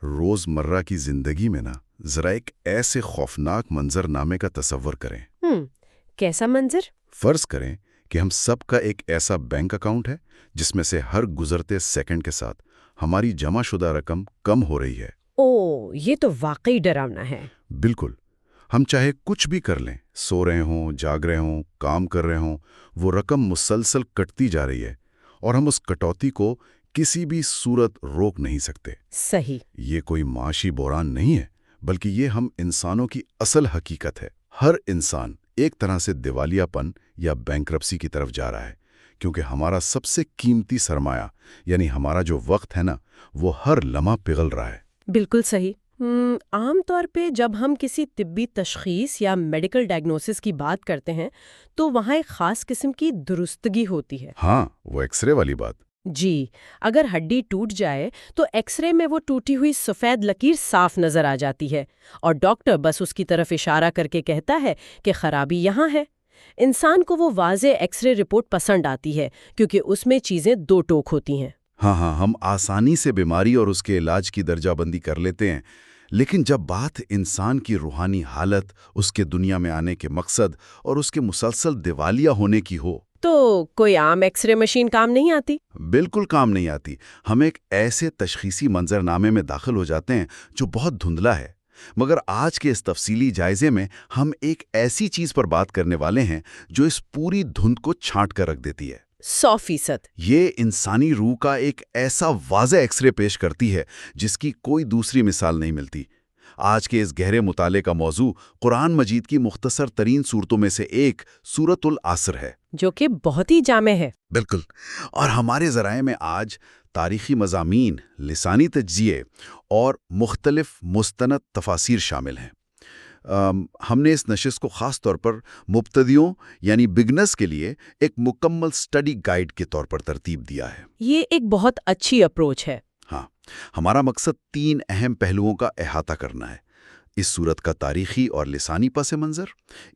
روزمرہ کی زندگی میں نا ذرا ایک ایسے خوفناک منظر نامے کا تصور کریں۔ کیسا منظر؟ فرض کریں کہ ہم سب کا ایک ایسا بینک اکاؤنٹ ہے جس میں سے ہر گزرتے سیکنڈ کے ساتھ ہماری جمع شدہ رقم کم ہو رہی ہے۔ یہ تو واقعی ڈراونا ہے۔ بالکل، ہم چاہے کچھ بھی کر لیں، سو رہے ہوں، جاگ رہے ہوں، کام کر رہے ہوں، وہ رقم مسلسل کٹتی جا رہی ہے اور ہم اس کٹوتی کو کسی بھی صورت روک نہیں سکتے۔ صحیح۔ یہ کوئی معاشی بحران نہیں ہے، بلکہ یہ ہم انسانوں کی اصل حقیقت ہے۔ ہر انسان ایک طرح سے دیوالیہ پن یا بینکرپسی کی طرف جا رہا ہے، کیونکہ ہمارا سب سے قیمتی سرمایہ یعنی ہمارا جو وقت ہے نا، وہ ہر لمحہ پگھل رہا ہے۔ بالکل صحیح۔ عام طور پہ جب ہم کسی طبی تشخیص یا میڈیکل ڈائگنوسس کی بات کرتے ہیں تو وہاں ایک خاص قسم کی درستگی ہوتی ہے۔ ہاں، وہ ایکس رے والی بات۔ جی، اگر ہڈی ٹوٹ جائے تو ایکس رے میں وہ ٹوٹی ہوئی سفید لکیر صاف نظر آ جاتی ہے اور ڈاکٹر بس اس کی طرف اشارہ کر کے کہتا ہے کہ خرابی یہاں ہے۔ انسان کو وہ واضح ایکس رے رپورٹ پسند آتی ہے کیونکہ اس میں چیزیں دو ٹوک ہوتی ہیں۔ ہاں، ہم آسانی سے بیماری اور اس کے علاج کی درجہ بندی کر لیتے ہیں، لیکن جب بات انسان کی روحانی حالت، اس کے دنیا میں آنے کے مقصد اور اس کے مسلسل دیوالیہ ہونے کی ہو تو کوئی عام ایکس رے مشین کام نہیں آتی؟ بالکل کام نہیں آتی۔ ہم ایک ایسے تشخیصی منظرنامے میں داخل ہو جاتے ہیں جو بہت دھندلا ہے، مگر آج کے اس تفصیلی جائزے میں ہم ایک ایسی چیز پر بات کرنے والے ہیں جو اس پوری دھند کو چھانٹ کر رکھ دیتی ہے۔ 100%۔ یہ انسانی روح کا ایک ایسا واضح ایکس رے پیش کرتی ہے جس کی کوئی دوسری مثال نہیں ملتی۔ آج کے اس گہرے مطالعے کا موضوع قرآن مجید کی مختصر ترین صورتوں میں سے ایک سورۃ العصر ہے، جو کہ بہت ہی جامع ہے۔ بالکل، اور ہمارے ذرائع میں آج تاریخی مضامین، لسانی تجزیے اور مختلف مستند تفاسیر شامل ہیں۔ ہم نے اس نشست کو خاص طور پر مبتدیوں یعنی بگنرز کے لیے ایک مکمل سٹڈی گائیڈ کے طور پر ترتیب دیا ہے۔ یہ ایک بہت اچھی اپروچ ہے۔ ہاں، ہمارا مقصد 3 اہم پہلوؤں کا احاطہ کرنا ہے: اس صورت کا تاریخی اور لسانی پس منظر،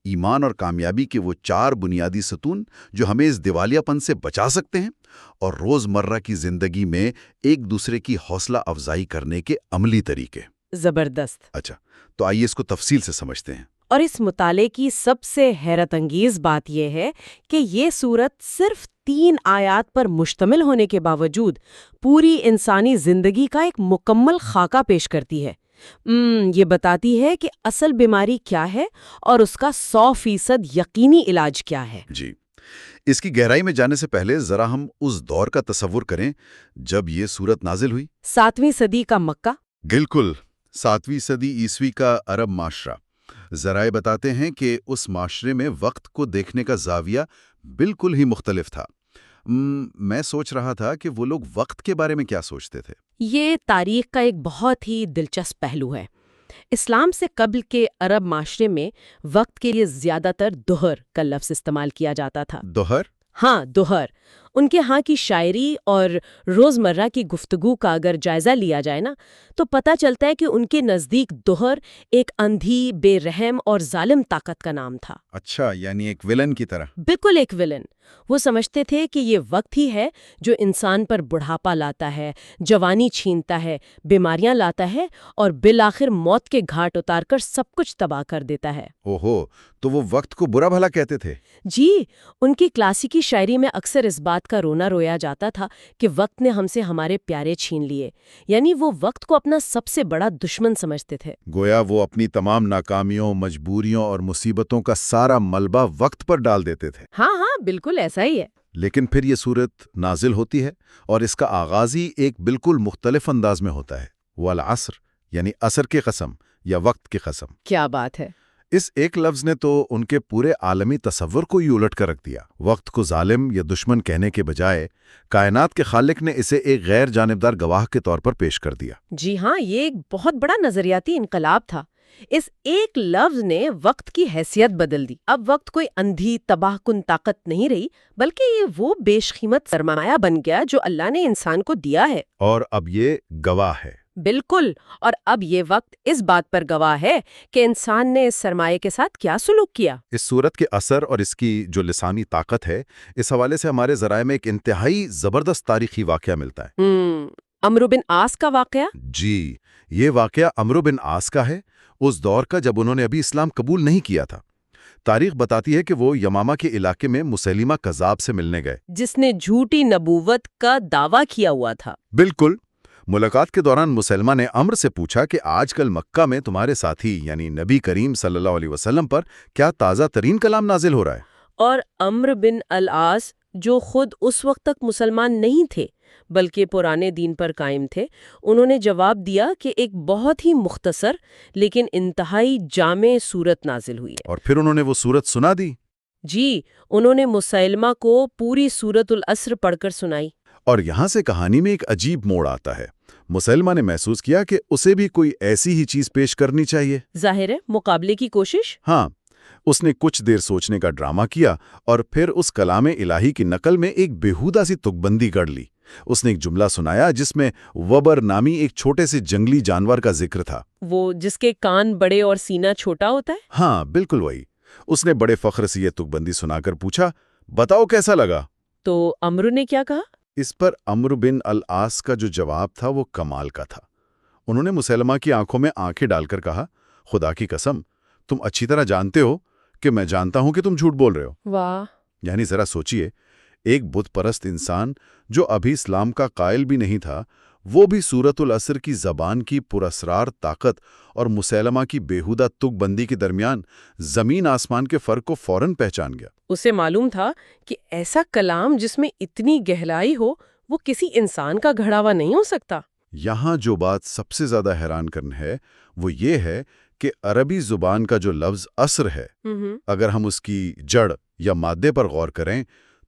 ایمان اور کامیابی کے وہ 4 بنیادی ستون جو ہمیں اس دیوالیہ پن سے بچا سکتے ہیں، اور روزمرہ کی زندگی میں ایک دوسرے کی حوصلہ افزائی کرنے کے عملی طریقے۔ زبردست۔ اچھا، تو آئیے اس کو تفصیل سے سمجھتے ہیں۔ اور اس مطالعے کی سب سے حیرت انگیز بات یہ ہے کہ یہ سورت صرف 3 آیات پر مشتمل ہونے کے باوجود پوری انسانی زندگی کا ایک مکمل خاکہ پیش کرتی ہے۔ یہ بتاتی ہے کہ اصل بیماری کیا ہے اور اس کا 100% یقینی علاج کیا ہے۔ جی، اس کی گہرائی میں جانے سے پہلے ذرا ہم اس دور کا تصور کریں جب یہ سورت نازل ہوئی۔ 7ویں صدی کا مکہ۔ بالکل، 7ویں صدی عیسوی کا عرب معاشرہ۔ ذرائع بتاتے ہیں کہ اس معاشرے میں وقت کو دیکھنے کا زاویہ بالکل ہی مختلف تھا۔ میں سوچ رہا تھا کہ وہ لوگ وقت کے بارے میں کیا سوچتے تھے۔ یہ تاریخ کا ایک بہت ہی دلچسپ پہلو ہے۔ اسلام سے قبل کے عرب معاشرے میں وقت کے لیے زیادہ تر دہر کا لفظ استعمال کیا جاتا تھا۔ دوہر؟ ہاں، دہر۔ ان کے ہاں کی شاعری اور روزمرہ کی گفتگو کا اگر جائزہ لیا جائے نا تو پتہ چلتا ہے کہ ان کے نزدیک دہر ایک اندھی، بے رحم اور ظالم طاقت کا نام تھا۔ اچھا، یعنی ایک ویلن کی طرح۔ بالکل ایک ویلن۔ وہ سمجھتے تھے کہ یہ وقت ہی ہے جو انسان پر بڑھاپا لاتا ہے، جوانی چھینتا ہے، بیماریاں لاتا ہے اور بالآخر موت کے گھاٹ اتار کر سب کچھ تباہ کر دیتا ہے۔ اوہو، تو وہ وقت کو برا بھلا کہتے تھے۔ جی، ان کی کلاسیکی شاعری میں اکثر اس بات کا رونا رویا جاتا تھا کہ وقت نے ہم سے ہمارے پیارے چھین لیے، یعنی وہ وقت کو اپنا سب سے بڑا دشمن سمجھتے تھے۔ گویا وہ اپنی تمام ناکامیوں، مجبوریوں اور مصیبتوں کا سارا ملبہ وقت پر ڈال دیتے تھے۔ ہاں، بالکل ایسا ہی ہے۔ لیکن پھر یہ صورت نازل ہوتی ہے اور اس کا آغاز ہی ایک بالکل مختلف انداز میں ہوتا ہے، والعصر، یعنی عصر کی قسم یا وقت کی قسم۔ کیا بات ہے! اس ایک لفظ نے تو ان کے پورے عالمی تصور کو ہی الٹ کر رکھ دیا۔ وقت کو ظالم یا دشمن کہنے کے بجائے کائنات کے خالق نے اسے ایک غیر جانبدار گواہ کے طور پر پیش کر دیا۔ جی ہاں، یہ ایک بہت بڑا نظریاتی انقلاب تھا۔ اس ایک لفظ نے وقت کی حیثیت بدل دی۔ اب وقت کوئی اندھی تباہ کن طاقت نہیں رہی، بلکہ یہ وہ بیش قیمت سرمایہ بن گیا جو اللہ نے انسان کو دیا ہے۔ اور اب یہ گواہ ہے۔ بالکل، اور اب یہ وقت اس بات پر گواہ ہے کہ انسان نے اس سرمایہ کے ساتھ کیا سلوک کیا۔ اس صورت کے اثر اور اس کی جو لسانی طاقت ہے، اس حوالے سے ہمارے ذرائع میں ایک انتہائی زبردست تاریخی واقعہ ملتا ہے۔ عمرو بن عاص کا واقعہ؟ جی، یہ واقعہ عمرو بن عاص کا ہے، اس دور کا جب انہوں نے ابھی اسلام قبول نہیں کیا تھا۔ تاریخ بتاتی ہے کہ وہ یمامہ کے علاقے میں مسیلمہ کذاب سے ملنے گئے، جس نے جھوٹی نبوت کا دعویٰ کیا ہوا تھا۔ بالکل۔ ملاقات کے دوران مسلمہ نے عمرو سے پوچھا کہ آج کل مکہ میں تمہارے ساتھی یعنی نبی کریم صلی اللہ علیہ وسلم پر کیا تازہ ترین کلام نازل ہو رہا ہے؟ اور عمرو بن العاص جو خود اس وقت تک مسلمان نہیں تھے بلکہ پرانے دین پر قائم تھے، انہوں نے جواب دیا کہ ایک بہت ہی مختصر لیکن انتہائی جامع سورت نازل ہوئی ہے۔ اور پھر انہوں نے وہ سورت سنا دی؟ جی، انہوں نے مسلمہ کو پوری سورت العصر پڑھ کر سنائی۔ اور یہاں سے کہانی میں ایک عجیب موڑ آتا ہے۔ مسلمہ نے محسوس کیا کہ اسے بھی کوئی ایسی ہی چیز پیش کرنی چاہیے۔ ظاہر ہے، مقابلے کی کوشش۔ ہاں، اس نے کچھ دیر سوچنے کا ڈرامہ کیا اور پھر اس کلام الہی کی نقل میں ایک بیہودہ سی تک بندی کر لی۔ اس نے ایک جملہ سنایا جس میں وبر نامی ایک چھوٹے سے جنگلی جانور کا ذکر تھا۔ وہ جس کے کان بڑے اور سینہ چھوٹا ہوتا ہے؟ ہاں، بالکل وہی۔ اس نے بڑے فخر سے یہ تک بندی سنا کر پوچھا، بتاؤ کیسا لگا؟ تو عمرو نے کیا کہا؟ اس پر عمرو بن العاص کا جو جواب تھا وہ کمال کا تھا۔ انہوں نے مسلمہ کی آنکھوں میں آنکھیں ڈال کر کہا، خدا کی قسم، تم اچھی طرح جانتے ہو کہ میں جانتا ہوں کہ تم جھوٹ بول رہے ہو۔ واہ! یعنی ذرا سوچئے، ایک بت پرست انسان جو ابھی اسلام کا قائل بھی نہیں تھا، وہ بھی سورۃ العصر کی زبان کی پراسرار طاقت اور مسلمہ کی بیہودہ تک بندی کے درمیان زمین آسمان کے فرق کو فوراً پہچان گیا۔ اسے معلوم تھا کہ ایسا کلام جس میں اتنی گہرائی ہو وہ کسی انسان کا گھڑا ہوا نہیں ہو سکتا۔ یہاں جو بات سب سے زیادہ حیران کرن ہے وہ یہ ہے کہ عربی زبان کا جو لفظ عصر ہے، اگر ہم اس کی جڑ یا مادے پر غور کریں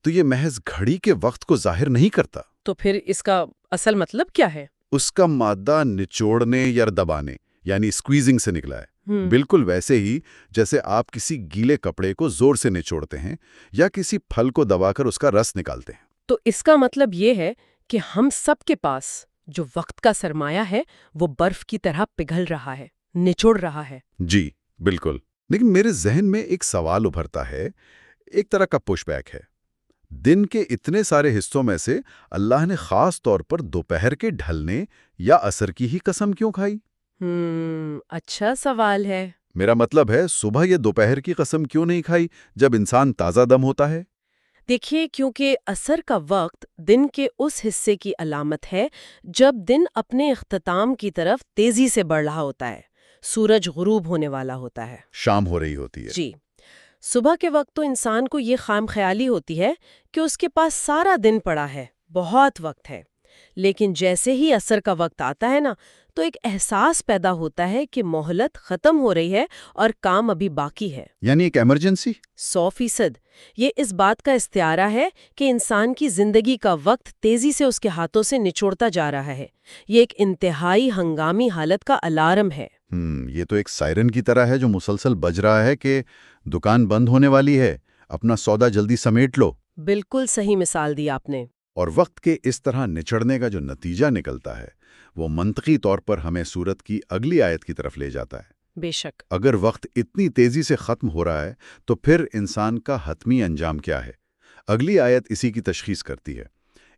تو یہ محض گھڑی کے وقت کو ظاہر نہیں کرتا۔ تو پھر اس کا اصل مطلب کیا ہے؟ اس کا مادہ نچوڑنے یا دبانے یعنی اسکویزنگ سے نکلا ہے، بالکل ویسے ہی جیسے آپ کسی گیلے کپڑے کو زور سے نچوڑتے ہیں یا کسی پھل کو دبا کر اس کا رس نکالتے ہیں۔ تو اس کا مطلب یہ ہے کہ ہم سب کے پاس جو وقت کا سرمایہ ہے وہ برف کی طرح پگھل رہا ہے، نچوڑ رہا ہے۔ جی بالکل، لیکن میرے ذہن میں ایک سوال ابھرتا ہے، ایک طرح کا پش بیک ہے۔ دن کے اتنے سارے حصوں میں سے اللہ نے خاص طور پر دوپہر کے ڈھلنے یا عصر کی ہی قسم کیوں کھائی؟ اچھا سوال ہے۔ میرا مطلب ہے صبح یہ دوپہر کی قسم کیوں نہیں کھائی جب انسان تازہ دم ہوتا ہے؟ دیکھیے، کیونکہ عصر کا وقت دن کے اس حصے کی علامت ہے جب دن اپنے اختتام کی طرف تیزی سے بڑھ رہا ہوتا ہے، سورج غروب ہونے والا ہوتا ہے، شام ہو رہی ہوتی ہے۔ جی، صبح کے وقت تو انسان کو یہ خام خیالی ہوتی ہے کہ اس کے پاس سارا دن پڑا ہے، بہت وقت ہے۔ لیکن جیسے ہی عصر کا وقت آتا ہے نا، تو ایک احساس پیدا ہوتا ہے کہ مہلت ختم ہو رہی ہے اور کام ابھی باقی ہے۔ یعنی ایک ایمرجنسی؟ 100%۔ یہ اس بات کا استعارہ ہے کہ انسان کی زندگی کا وقت تیزی سے اس کے ہاتھوں سے نچوڑتا جا رہا ہے۔ یہ ایک انتہائی ہنگامی حالت کا الارم ہے۔ یہ تو ایک سائرن کی طرح ہے جو مسلسل بج رہا ہے کہ دکان بند ہونے والی ہے، اپنا سودا جلدی سمیٹ لو۔ بالکل صحیح مثال دی آپ نے۔ اور وقت کے اس طرح نچڑنے کا جو نتیجہ نکلتا ہے وہ منطقی طور پر ہمیں سورت کی اگلی آیت کی طرف لے جاتا ہے۔ بے شک۔ اگر وقت اتنی تیزی سے ختم ہو رہا ہے تو پھر انسان کا حتمی انجام کیا ہے؟ اگلی آیت اسی کی تشخیص کرتی ہے،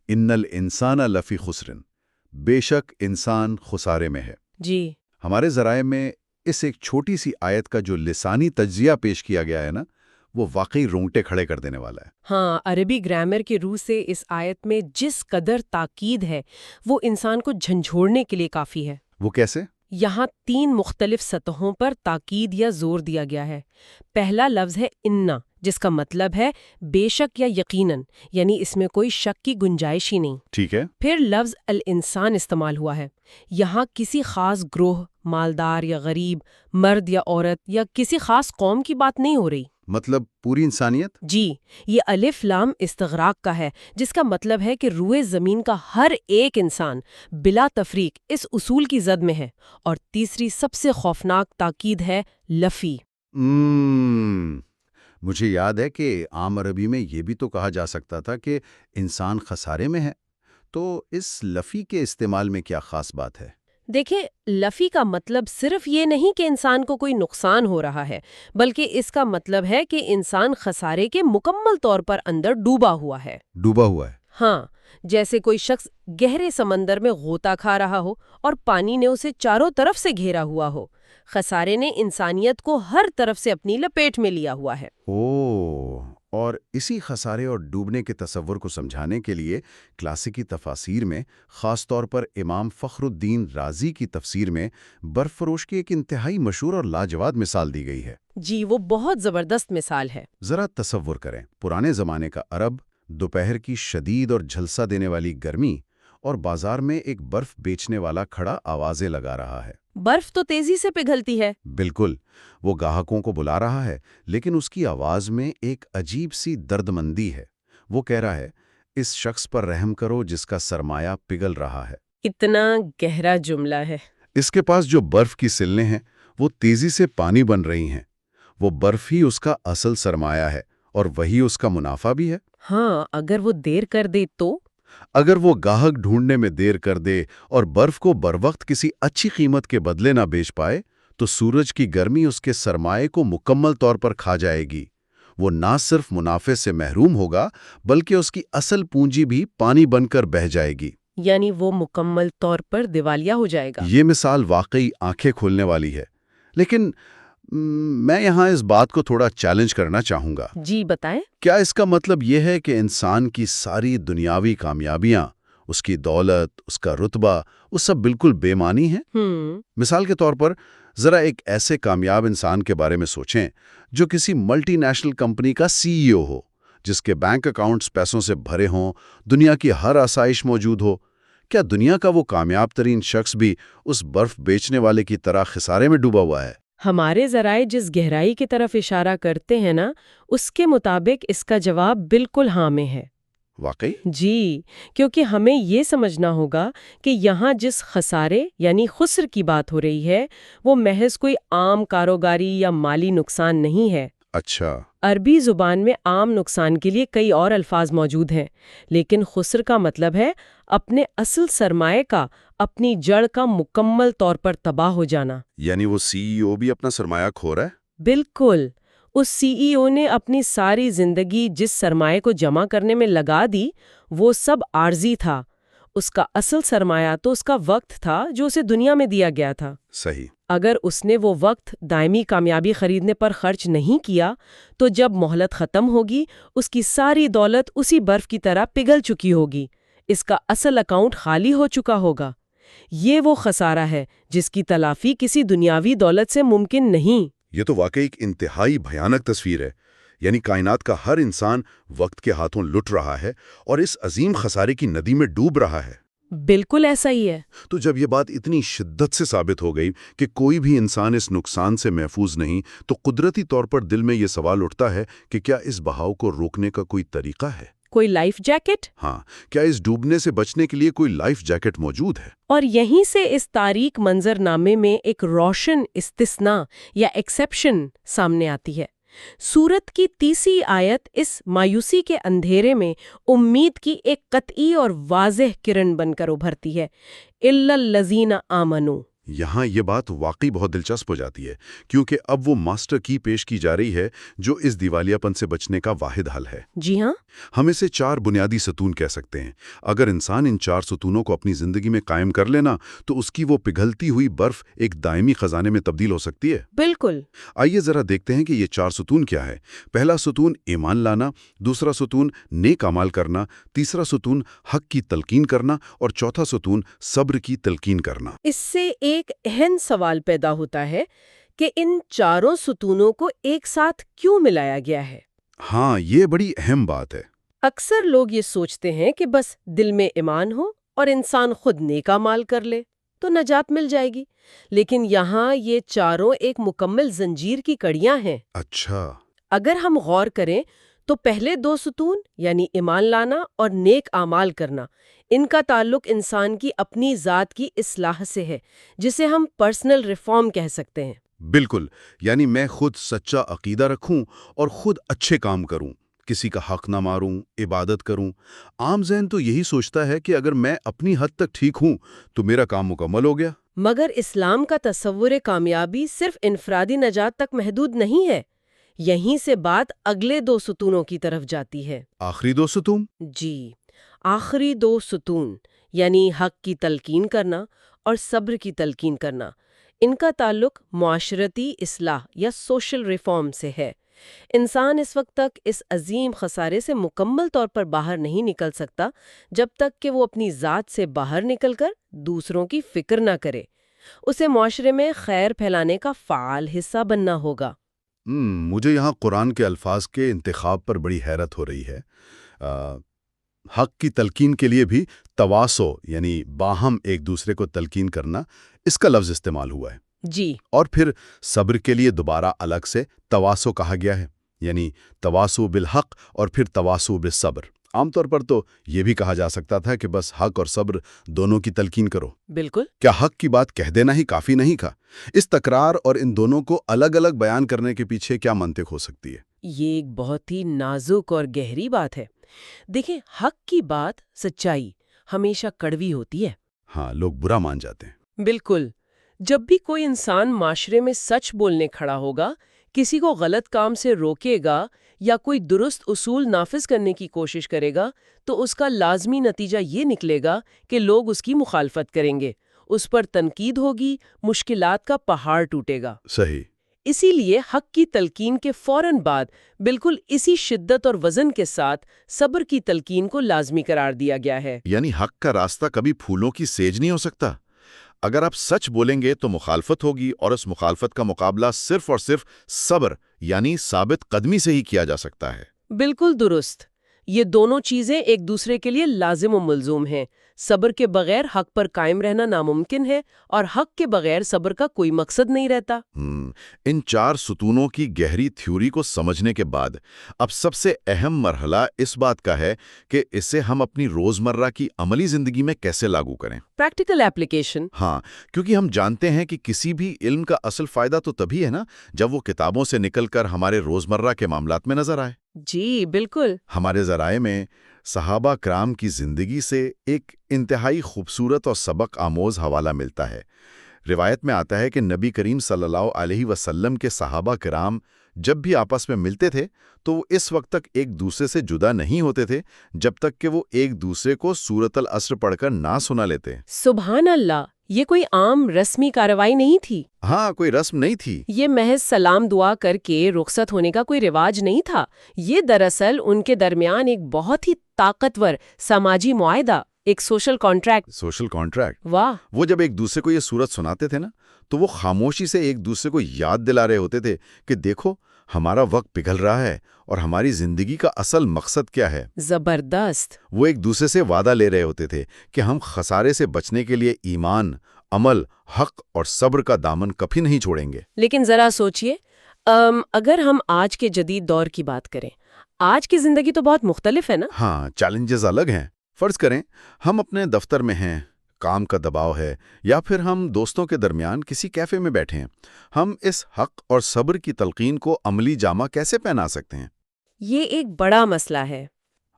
ان الانسان لفی خسرن، بے شک انسان خسارے میں ہے۔ جی۔ ہمارے ذرائع میں اس ایک چھوٹی سی آیت کا جو لسانی تجزیہ پیش کیا گیا ہے نا، وہ واقعی رونگٹے کھڑے کر دینے والا ہے۔ ہاں، عربی گرامر کے روح سے اس آیت میں جس قدر تاکید ہے وہ انسان کو جھنجھوڑنے کے لیے کافی ہے۔ وہ کیسے؟ یہاں 3 مختلف سطحوں پر تاکید یا زور دیا گیا ہے۔ پہلا لفظ ہے انا، جس کا مطلب ہے بے شک یا یقیناً، یعنی اس میں کوئی شک کی گنجائش ہی نہیں۔ ٹھیک ہے۔ پھر لفظ الانسان استعمال ہوا ہے۔ یہاں کسی خاص گروہ، مالدار یا غریب، مرد یا عورت یا کسی خاص قوم کی بات نہیں ہو رہی۔ مطلب پوری انسانیت؟ جی، یہ الف لام استغراق کا ہے، جس کا مطلب ہے کہ روئے زمین کا ہر ایک انسان بلا تفریق اس اصول کی زد میں ہے۔ اور تیسری سب سے خوفناک تاکید ہے لفی۔ مجھے یاد ہے کہ عام عربی میں یہ بھی تو کہا جا سکتا تھا کہ انسان خسارے میں ہے، تو اس لفی کے استعمال میں کیا خاص بات ہے؟ دیکھیں، لفی کا مطلب صرف یہ نہیں کہ انسان کو کوئی نقصان ہو رہا ہے، بلکہ اس کا مطلب ہے کہ انسان خسارے کے مکمل طور پر اندر ڈوبا ہوا ہے۔ ڈوبا ہوا ہے؟ ہاں، جیسے کوئی شخص گہرے سمندر میں غوطہ کھا رہا ہو اور پانی نے اسے چاروں طرف سے گھیرا ہوا ہو۔ خسارے نے انسانیت کو ہر طرف سے اپنی لپیٹ میں لیا ہوا ہے۔ اور اسی خسارے اور ڈوبنے کے تصور کو سمجھانے کے لیے کلاسیکی تفاسیر میں، خاص طور پر امام فخر الدین رازی کی تفسیر میں، برف فروش کی ایک انتہائی مشہور اور لاجواب مثال دی گئی ہے۔ جی، وہ بہت زبردست مثال ہے۔ ذرا تصور کریں، پرانے زمانے کا عرب، دوپہر کی شدید اور جھلسا دینے والی گرمی، اور بازار میں ایک برف بیچنے والا کھڑا آوازیں لگا رہا ہے۔ برف تو تیزی سے پگھلتی ہے۔ بالکل، وہ گاہکوں کو بلا رہا ہے، لیکن اس کی آواز میں ایک عجیب سی دردمندی ہے۔ وہ کہہ رہا ہے، اس شخص پر رحم کرو جس کا سرمایہ پگھل رہا ہے۔ اتنا گہرا جملہ ہے۔ اس کے پاس جو برف کی سلنے ہیں وہ تیزی سے پانی بن رہی ہیں۔ وہ برف ہی اس کا اصل سرمایہ ہے، اور وہی اس کا منافع بھی ہے۔ ہاں، اگر وہ دیر کر دے تو؟ اگر وہ گاہک ڈھونڈنے میں دیر کر دے اور برف کو بروقت کسی اچھی قیمت کے بدلے نہ بیچ پائے، تو سورج کی گرمی اس کے سرمایے کو مکمل طور پر کھا جائے گی۔ وہ نہ صرف منافع سے محروم ہوگا، بلکہ اس کی اصل پونجی بھی پانی بن کر بہہ جائے گی۔ یعنی وہ مکمل طور پر دیوالیہ ہو جائے گا۔ یہ مثال واقعی آنکھیں کھولنے والی ہے، لیکن میں یہاں اس بات کو تھوڑا چیلنج کرنا چاہوں گا۔ جی بتائیں۔ کیا اس کا مطلب یہ ہے کہ انسان کی ساری دنیاوی کامیابیاں، اس کی دولت، اس کا رتبہ، وہ سب بالکل بے معنی ہیں؟ مثال کے طور پر ذرا ایک ایسے کامیاب انسان کے بارے میں سوچیں جو کسی ملٹی نیشنل کمپنی کا CEO ہو، جس کے بینک اکاؤنٹس پیسوں سے بھرے ہوں، دنیا کی ہر آسائش موجود ہو۔ کیا دنیا کا وہ کامیاب ترین شخص بھی اس برف بیچنے والے کی طرح خسارے میں ڈوبا ہوا ہے؟ ہمارے ذرائع جس گہرائی کی طرف اشارہ کرتے ہیں نا، اس کے مطابق اس کا جواب بالکل ہاں میں ہے۔ واقعی؟ جی، کیونکہ ہمیں یہ سمجھنا ہوگا کہ یہاں جس خسارے یعنی خسر کی بات ہو رہی ہے، وہ محض کوئی عام کاروباری یا مالی نقصان نہیں ہے۔ اچھا۔ عربی زبان میں عام نقصان کے لیے کئی اور الفاظ موجود ہیں، لیکن خسر کا مطلب ہے اپنے اصل سرمایہ کا، اپنی جڑ کا مکمل طور پر تباہ ہو جانا۔ یعنی وہ CEO بھی اپنا سرمایہ کھو رہا ہے؟ بالکل۔ اس CEO نے اپنی ساری زندگی جس سرمایہ کو جمع کرنے میں لگا دی، وہ سب عارضی تھا۔ اس کا اصل سرمایہ تو اس کا وقت تھا جو اسے دنیا میں دیا گیا تھا۔ صحیح۔ اگر اس نے وہ وقت دائمی کامیابی خریدنے پر خرچ نہیں کیا، تو جب مہلت ختم ہوگی، اس کی ساری دولت اسی برف کی طرح پگھل چکی ہوگی۔ اس کا اصل اکاؤنٹ خالی ہو چکا ہوگا۔ یہ وہ خسارہ ہے جس کی تلافی کسی دنیاوی دولت سے ممکن نہیں۔ یہ تو واقعی ایک انتہائی بھیانک تصویر ہے۔ یعنی کائنات کا ہر انسان وقت کے ہاتھوں لٹ رہا ہے اور اس عظیم خسارے کی ندی میں ڈوب رہا ہے۔ بالکل ایسا ہی ہے۔ تو جب یہ بات اتنی شدت سے ثابت ہو گئی کہ کوئی بھی انسان اس نقصان سے محفوظ نہیں، تو قدرتی طور پر دل میں یہ سوال اٹھتا ہے کہ کیا اس بہاؤ کو روکنے کا کوئی طریقہ ہے؟ کوئی لائف جیکٹ؟ ہاں، کیا اس ڈوبنے سے بچنے کے لیے کوئی لائف جیکٹ موجود ہے؟ اور یہیں سے اس تاریک منظر نامے میں ایک روشن استثناء یا ایکسیپشن سامنے آتی ہے۔ سورت کی 30 آیت اس مایوسی کے اندھیرے میں امید کی ایک قطعی اور واضح کرن بن کر ابھرتی ہے۔ اِلَّا الَّذِينَ آمَنُوا۔ یہاں یہ بات واقعی بہت دلچسپ ہو جاتی ہے، کیونکہ اب وہ ماسٹر کی پیش کی جا رہی ہے جو اس دیوالیہ پن سے بچنے کا واحد حل ہے۔ جی ہاں، ہم اسے 4 بنیادی ستون کہہ سکتے ہیں۔ اگر انسان ان 4 ستونوں کو اپنی زندگی میں قائم کر لینا، تو اس کی وہ پگھلتی ہوئی برف ایک دائمی خزانے میں تبدیل ہو سکتی ہے۔ بالکل۔ آئیے ذرا دیکھتے ہیں کہ یہ 4 ستون کیا ہے۔ پہلا ستون ایمان لانا، دوسرا ستون نیک اعمال کرنا، تیسرا ستون حق کی تلقین کرنا، اور چوتھا ستون صبر کی تلقین کرنا۔ اس سے ایک اہم سوال پیدا ہوتا ہے کہ ان 4 ستونوں کو ایک ساتھ کیوں ملایا گیا ہے؟ ہاں، یہ بڑی اہم بات ہے۔ اکثر لوگ یہ سوچتے ہیں کہ بس دل میں ایمان ہو اور انسان خود نیک اعمال کر لے تو نجات مل جائے گی، لیکن یہاں یہ 4 ایک مکمل زنجیر کی کڑیاں ہیں۔ اچھا۔ اگر ہم غور کریں تو پہلے 2 ستون یعنی ایمان لانا اور نیک اعمال کرنا، ان کا تعلق انسان کی اپنی ذات کی اصلاح سے ہے، جسے ہم پرسنل ریفارم کہہ سکتے ہیں۔ بالکل، یعنی میں خود سچا عقیدہ رکھوں اور خود اچھے کام کروں، کسی کا حق نہ ماروں، عبادت کروں۔ عام ذہن تو یہی سوچتا ہے کہ اگر میں اپنی حد تک ٹھیک ہوں تو میرا کام مکمل ہو گیا۔ مگر اسلام کا تصور کامیابی صرف انفرادی نجات تک محدود نہیں ہے۔ یہیں سے بات اگلے 2 ستونوں کی طرف جاتی ہے۔ آخری 2 ستون؟ جی، آخری دو ستون یعنی حق کی تلقین کرنا اور صبر کی تلقین کرنا، ان کا تعلق معاشرتی اصلاح یا سوشل ریفارم سے ہے۔ انسان اس وقت تک اس عظیم خسارے سے مکمل طور پر باہر نہیں نکل سکتا جب تک کہ وہ اپنی ذات سے باہر نکل کر دوسروں کی فکر نہ کرے۔ اسے معاشرے میں خیر پھیلانے کا فعال حصہ بننا ہوگا۔ مجھے یہاں قرآن کے الفاظ کے انتخاب پر بڑی حیرت ہو رہی ہے۔ حق کی تلقین کے لیے بھی تواصو یعنی باہم ایک دوسرے کو تلقین کرنا، اس کا لفظ استعمال ہوا ہے۔ جی، اور پھر صبر کے لیے دوبارہ الگ سے تواصو کہا گیا ہے، یعنی تواصو بالحق اور پھر تواصو بالصبر۔ عام طور پر تو یہ بھی کہا جا سکتا تھا کہ بس حق اور صبر دونوں کی تلقین کرو۔ بالکل۔ کیا حق کی بات کہہ دینا ہی کافی نہیں تھا؟ اس تکرار اور ان دونوں کو الگ الگ بیان کرنے کے پیچھے کیا منطق ہو سکتی ہے؟ یہ ایک بہت ہی نازک اور گہری بات ہے۔ دیکھیں، حق کی بات، سچائی ہمیشہ کڑوی ہوتی ہے۔ ہاں، لوگ برا مان جاتے ہیں۔ بالکل۔ جب بھی کوئی انسان معاشرے میں سچ بولنے کھڑا ہوگا، کسی کو غلط کام سے روکے گا یا کوئی درست اصول نافذ کرنے کی کوشش کرے گا تو اس کا لازمی نتیجہ یہ نکلے گا کہ لوگ اس کی مخالفت کریں گے، اس پر تنقید ہوگی، مشکلات کا پہاڑ ٹوٹے گا۔ صحیح۔ اسی لیے حق کی تلقین کے فوراً بعد بالکل اسی شدت اور وزن کے ساتھ صبر کی تلقین کو لازمی قرار دیا گیا ہے۔ یعنی حق کا راستہ کبھی پھولوں کی سیج نہیں ہو سکتا۔ اگر آپ سچ بولیں گے تو مخالفت ہوگی، اور اس مخالفت کا مقابلہ صرف اور صرف صبر یعنی ثابت قدمی سے ہی کیا جا سکتا ہے۔ بالکل درست۔ یہ دونوں چیزیں ایک دوسرے کے لیے لازم و ملزوم ہیں۔ صبر کے بغیر حق پر قائم رہنا ناممکن ہے، اور حق کے بغیر صبر کا کوئی مقصد نہیں رہتا۔ ان چار ستونوں کی گہری تھیوری کو سمجھنے کے بعد اب سب سے اہم مرحلہ اس بات کا ہے کہ اسے ہم اپنی روزمرہ کی عملی زندگی میں کیسے لاگو کریں۔ Practical application. ہاں، کیونکہ ہم جانتے ہیں کہ کسی بھی علم کا اصل فائدہ تو تبھی ہے نا جب وہ کتابوں سے نکل کر ہمارے روزمرہ کے معاملات میں نظر آئے۔ جی بالکل۔ ہمارے ذرائع میں صحابہ کرام کی زندگی سے ایک انتہائی خوبصورت اور سبق آموز حوالہ ملتا ہے۔ روایت میں آتا ہے کہ نبی کریم صلی اللہ علیہ وسلم کے صحابہ کرام جب بھی آپس میں ملتے تھے تو وہ اس وقت تک ایک دوسرے سے جدا نہیں ہوتے تھے جب تک کہ وہ ایک دوسرے کو سورۃ العصر پڑھ کر نہ سنا لیتے۔ سبحان اللہ! یہ کوئی عام رسمی کارروائی نہیں تھی۔ ہاں، کوئی رسم نہیں تھی۔ یہ محض سلام دعا کر کے رخصت ہونے کا کوئی رواج نہیں تھا۔ یہ دراصل ان کے درمیان ایک بہت ہی طاقتور سماجی معاہدہ، ایک سوشل کانٹریکٹ۔ Social contract. واہ! وہ جب ایک دوسرے کو یہ سورت سناتے تھے نا تو وہ خاموشی سے ایک دوسرے کو یاد دلا رہے ہوتے تھے کہ دیکھو ہمارا وقت پگھل رہا ہے اور ہماری زندگی کا اصل مقصد کیا ہے۔ زبردست! وہ ایک دوسرے سے وعدہ لے رہے ہوتے تھے کہ ہم خسارے سے بچنے کے لیے ایمان، عمل، حق اور صبر کا دامن کبھی نہیں چھوڑیں گے۔ لیکن ذرا سوچئے، اگر ہم آج کے جدید دور کی بات کریں، آج کی زندگی تو بہت مختلف ہے نا؟ ہاں، چیلنجز الگ ہیں۔ فرض کریں ہم اپنے دفتر میں ہیں، کام کا دباؤ ہے، یا پھر ہم دوستوں کے درمیان کسی کیفے میں بیٹھے ہیں۔ ہم اس حق اور صبر کی تلقین کو عملی جامہ کیسے پہنا سکتے ہیں؟ یہ ایک بڑا مسئلہ ہے۔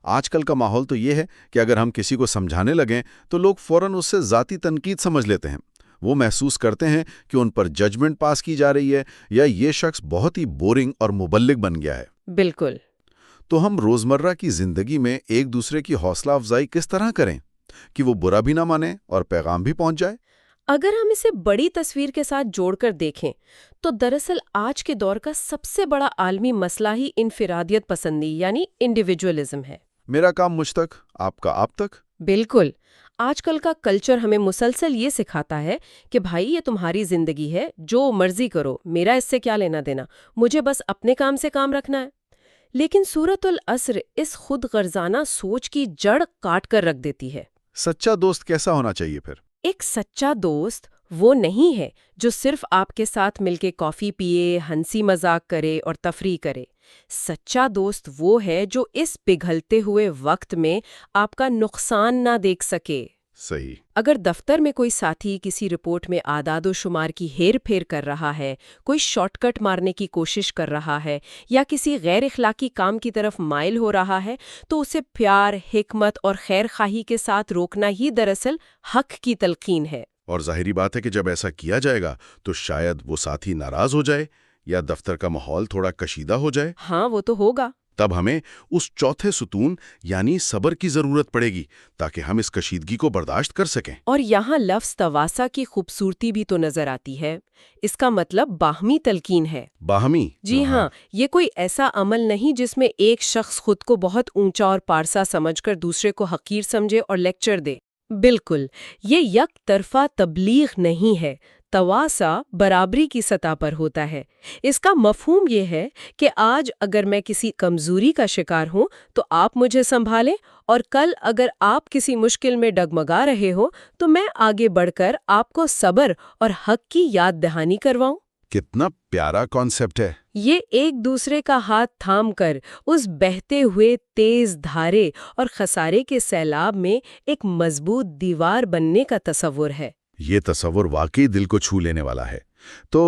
آج کل کا ماحول تو یہ ہے کہ اگر ہم کسی کو سمجھانے لگیں تو لوگ فوراً اس سے ذاتی تنقید سمجھ لیتے ہیں۔ وہ محسوس کرتے ہیں کہ ان پر ججمنٹ پاس کی جا رہی ہے یا یہ شخص بہت ہی بورنگ اور مبلغ بن گیا ہے۔ بالکل۔ تو ہم روزمرہ کی زندگی میں ایک دوسرے کی حوصلہ افزائی کس طرح کریں کہ وہ برا بھی نہ مانے اور پیغام بھی پہنچ جائے؟ اگر ہم اسے بڑی تصویر کے ساتھ جوڑ کر دیکھیں تو دراصل آج کے دور کا سب سے بڑا عالمی مسئلہ ہی انفرادیت پسندی یعنی انڈیویجولزم ہے۔ میرا کام مجھ تک، آپ کا آپ تک۔ بالکل۔ آج کل کا کلچر ہمیں مسلسل یہ سکھاتا ہے کہ بھائی یہ تمہاری زندگی ہے، جو مرضی کرو، میرا اس سے کیا لینا دینا، مجھے بس اپنے کام سے کام رکھنا ہے۔ لیکن سورۃ العصر اس خود غرضانہ سوچ کی جڑ کاٹ کر رکھ دیتی ہے۔ سچا دوست کیسا ہونا چاہیے پھر؟ ایک سچا دوست وہ نہیں ہے جو صرف آپ کے ساتھ مل کے کافی پیے، ہنسی مذاق کرے اور تفریح کرے۔ سچا دوست وہ ہے جو اس پگھلتے ہوئے وقت میں آپ کا نقصان نہ دیکھ سکے۔ صحیح۔ اگر دفتر میں کوئی ساتھی کسی رپورٹ میں اعداد و شمار کی ہیر پھیر کر رہا ہے، کوئی شارٹ کٹ مارنے کی کوشش کر رہا ہے یا کسی غیر اخلاقی کام کی طرف مائل ہو رہا ہے تو اسے پیار، حکمت اور خیر خواہی کے ساتھ روکنا ہی دراصل حق کی تلقین ہے۔ اور ظاہری بات ہے کہ جب ایسا کیا جائے گا تو شاید وہ ساتھی ناراض ہو جائے یا دفتر کا ماحول تھوڑا کشیدہ ہو جائے۔ ہاں وہ تو ہوگا۔ تب ہمیں اس چوتھے ستون یعنی صبر کی ضرورت پڑے گی تاکہ ہم اس کشیدگی کو برداشت کر سکیں۔ اور یہاں لفظ تواسا کی خوبصورتی بھی تو نظر آتی ہے۔ اس کا مطلب باہمی تلقین ہے۔ باہمی؟ جی ہاں، یہ کوئی ایسا عمل نہیں جس میں ایک شخص خود کو بہت اونچا اور پارسا سمجھ کر دوسرے کو حقیر سمجھے اور لیکچر دے۔ بالکل، یہ یک طرفہ تبلیغ نہیں ہے۔ تواسا برابری کی سطح پر ہوتا ہے۔ اس کا مفہوم یہ ہے کہ آج اگر میں کسی کمزوری کا شکار ہوں تو آپ مجھے سنبھالیں، اور کل اگر آپ کسی مشکل میں ڈگمگا رہے ہو تو میں آگے بڑھ کر آپ کو صبر اور حق کی یاد دہانی کرواؤں۔ کتنا پیارا کانسیپٹ ہے۔ یہ ایک دوسرے کا ہاتھ تھام کر اس بہتے ہوئے تیز دھارے اور خسارے کے سیلاب میں ایک مضبوط دیوار بننے کا تصور ہے۔ یہ تصور واقعی دل کو چھو لینے والا ہے۔ تو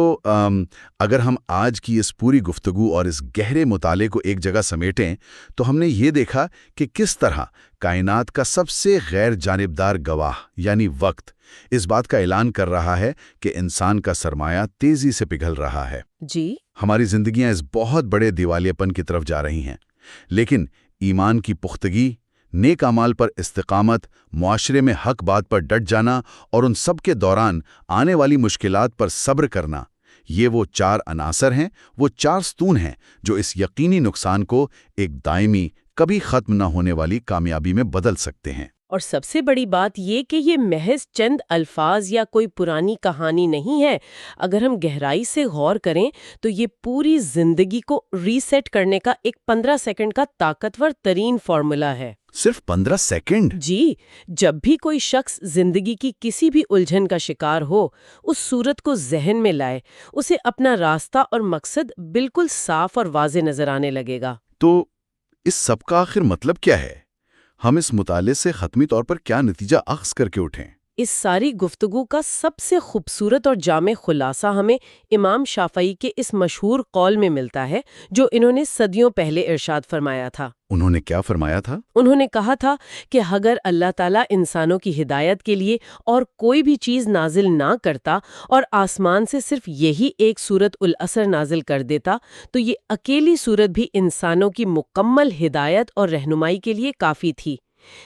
اگر ہم آج کی اس پوری گفتگو اور اس گہرے مطالعے کو ایک جگہ سمیٹیں تو ہم نے یہ دیکھا کہ کس طرح کائنات کا سب سے غیر جانبدار گواہ یعنی وقت اس بات کا اعلان کر رہا ہے کہ انسان کا سرمایہ تیزی سے پگھل رہا ہے۔ جی، ہماری زندگیاں اس بہت بڑے دیوالیے پن کی طرف جا رہی ہیں، لیکن ایمان کی پختگی، نیک اعمال پر استقامت، معاشرے میں حق بات پر ڈٹ جانا اور ان سب کے دوران آنے والی مشکلات پر صبر کرنا، یہ وہ 4 عناصر ہیں، وہ 4 ستون ہیں جو اس یقینی نقصان کو ایک دائمی، کبھی ختم نہ ہونے والی کامیابی میں بدل سکتے ہیں۔ اور سب سے بڑی بات یہ کہ یہ محض چند الفاظ یا کوئی پرانی کہانی نہیں ہے۔ اگر ہم گہرائی سے غور کریں تو یہ پوری زندگی کو ریسیٹ کرنے کا ایک 15 سیکنڈ کا طاقتور ترین فارمولا ہے۔ صرف 15 سیکنڈ؟ جی، جب بھی کوئی شخص زندگی کی کسی بھی الجھن کا شکار ہو، اس صورت کو ذہن میں لائے، اسے اپنا راستہ اور مقصد بالکل صاف اور واضح نظر آنے لگے گا۔ تو اس سب کا آخر مطلب کیا ہے؟ ہم اس مطالعے سے حتمی طور پر کیا نتیجہ اخذ کر کے اٹھیں؟ اس ساری گفتگو کا سب سے خوبصورت اور جامع خلاصہ ہمیں امام شافعی کے اس مشہور قول میں ملتا ہے جو انہوں نے صدیوں پہلے ارشاد فرمایا تھا۔ انہوں نے کیا فرمایا تھا؟ انہوں نے کہا تھا کہ اگر اللہ تعالیٰ انسانوں کی ہدایت کے لیے اور کوئی بھی چیز نازل نہ کرتا اور آسمان سے صرف یہی ایک سورت العصر نازل کر دیتا تو یہ اکیلی سورت بھی انسانوں کی مکمل ہدایت اور رہنمائی کے لیے کافی تھی۔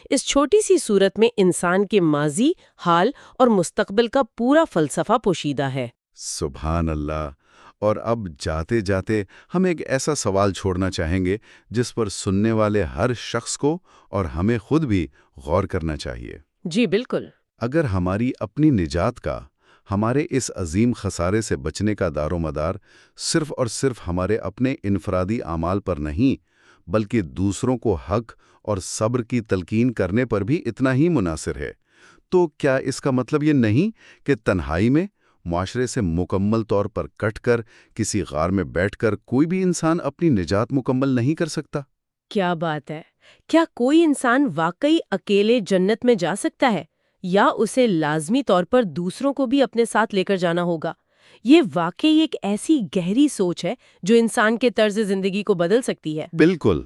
اس چھوٹی سی سورت میں انسان کے ماضی، حال اور مستقبل کا پورا فلسفہ پوشیدہ ہے۔ سبحان اللہ! اور اب جاتے جاتے ہم ایک ایسا سوال چھوڑنا چاہیں گے جس پر سننے والے ہر شخص کو اور ہمیں خود بھی غور کرنا چاہیے۔ جی بالکل۔ اگر ہماری اپنی نجات کا، ہمارے اس عظیم خسارے سے بچنے کا دار و مدار صرف اور صرف ہمارے اپنے انفرادی اعمال پر نہیں بلکہ دوسروں کو حق اور صبر کی تلقین کرنے پر بھی اتنا ہی منحصر ہے، تو کیا اس کا مطلب یہ نہیں کہ تنہائی میں معاشرے سے مکمل طور پر کٹ کر کسی غار میں بیٹھ کر کوئی بھی انسان اپنی نجات مکمل نہیں کر سکتا؟ کیا بات ہے! کیا کوئی انسان واقعی اکیلے جنت میں جا سکتا ہے، یا اسے لازمی طور پر دوسروں کو بھی اپنے ساتھ لے کر جانا ہوگا؟ یہ واقعی ایک ایسی گہری سوچ ہے جو انسان کے طرز زندگی کو بدل سکتی ہے۔ بالکل۔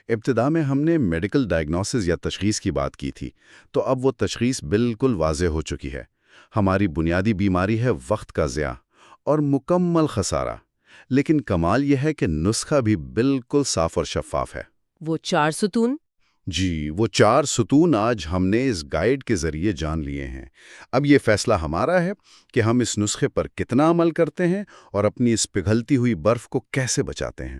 ابتدا میں ہم نے میڈیکل ڈائگنوسس یا تشخیص کی بات کی تھی، تو اب وہ تشخیص بالکل واضح ہو چکی ہے۔ ہماری بنیادی بیماری ہے وقت کا ضیاع اور مکمل خسارہ، لیکن کمال یہ ہے کہ نسخہ بھی بالکل صاف اور شفاف ہے۔ وہ 4 ستون؟ جی، وہ 4 ستون آج ہم نے اس گائیڈ کے ذریعے جان لیے ہیں۔ اب یہ فیصلہ ہمارا ہے کہ ہم اس نسخے پر کتنا عمل کرتے ہیں اور اپنی اس پگھلتی ہوئی برف کو کیسے بچاتے ہیں۔